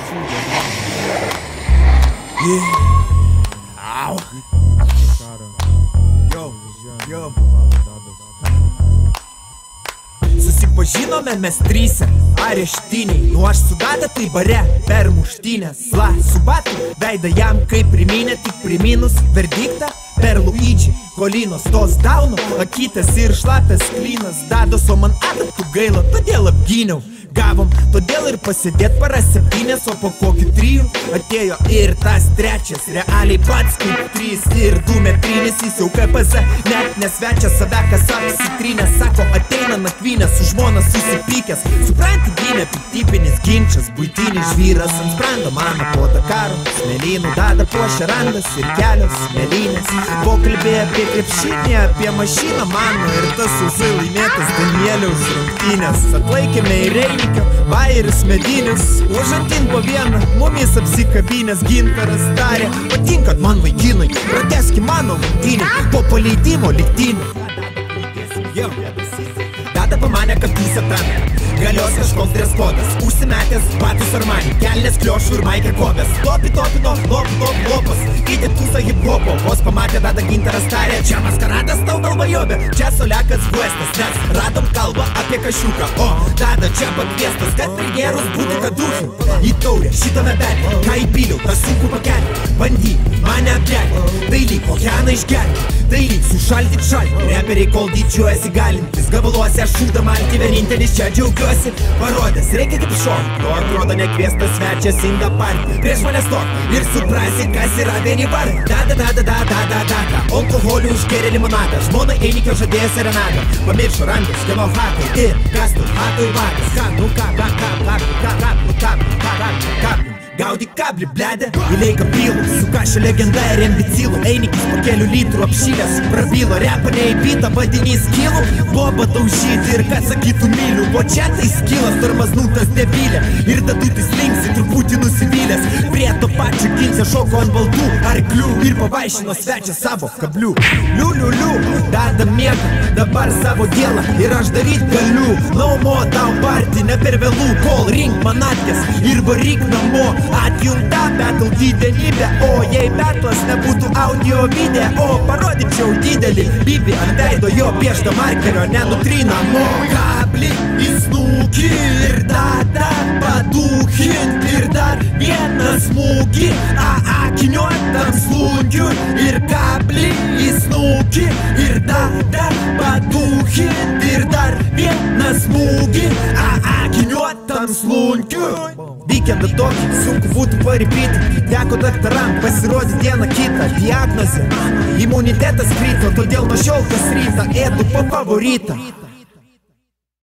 Au. Jo. Susipažinome mes tryse, areštiniai. Nu aš su Dada tai bare per muštynės. Sla su batu, veidą jam kaip priminė, tik priminus verdiktą per Luigi Kolinos. Tos daunu, akytas ir šlapės klynas. Dados, o man adatų gaila, todėl apgyniau. Gavom, todėl ir pasėdėt para 7, o po kokių 3 atėjo ir tas trečias. Realiai pats kaip 3 ir 2 metrinis. Jis jau KPZ, net nesvečia save, kas apsitrynė. Sako, ateina nakvynės, su žmona susipykęs. Supranti, gynė piktybinis ginčas, buitinis žvyras ant sprando. Mano po Dakaro smėlynų Dada puošia randas ir kelios smėlynės. Pokalbė apie krepšinį, apie mašiną mano ir tas sausai laimėtas Danieliaus rungtynės. Atlaikėme į Reinikio, bajeris medinis, užantin po vieną, mumis apsikabinės. Gintaras tarė, patinkant man vaikinai, prateski mano rungtynį, po paleidimo lygtinį. Dada pamanė, kad pusė tam galios kažkoks dress kodas. Užsimetęs batus Armani, kelnės kliošų ir Maikė Kobės. Topino, lopas, įdė tūsą hip-hopo. Vos pamatė Dada, Gintaras tarė, čia maskaradas tau galvajobė, čia Soliakas Guestas. Nes radom kalbą apie kašiuką, o Dada čia pakviestas, kad prigerus būtų kadušų. Į taurę šitame betį, ką įpyliau, tą sunku pakelti. Bandy mane apgerti, dailyk okeaną išgerti. Dailyk sušaldyt šaltį, reperiai kol didžiuojasi galintis. Gabaluose šūda malti, vienintelis čia džiaugiuosi. Parodęs, reikia kaip šok, to atrodo nekviestas svečias Inda partį. Prieš mane stok ir suprasi, kas yra vieni vartai. Dada, alkoholių užgėrė limonadą. Žmona Einikio žadėjo serenadą. Pamiršo randas, kieno hakai ir kas tu hakai vakas. Gaudyk kablį, bledė, įleika pylų. Sukašė legenda ir ambicilų. Einikis po kelių litrų apšylės prabylo. Repa neįpyta, vadinys kilų. Boba daužyti ir kad sakytų mylių. O čia tai skilas, tarmaznutas debilė. Ir dadutis linksi, truputį nusivylęs. Prie to pačio ginčio šoko ant baltų arklių. Ir pavaišino svečią savo kablių. Liu, Dada miega, dabar savo dėlą. Ir aš daryt galiu. Laumo tau partį, ne per vėlų. Kol rink man atkės ir varyk namo. Atjungta battle didenybė, o jei battles nebūtų audio video, parodyčiau didelį bibį ant veido jo pieštą markerio nenutrynamo. Kablį į snukį ir Dada padūkint ir dar vieną smūgį akiniuotam slungiui. Ir kablį į snukį ir Dada padūkint ir dar vieną smūgį akiniuotam slungiui. Weekendą tokį sunku būtų paripyti, teko daktaram pasirodyti dieną kitą. Diagnozė, imunitetas krito, todėl nuo šiol kas rytą ėdu po favoritą.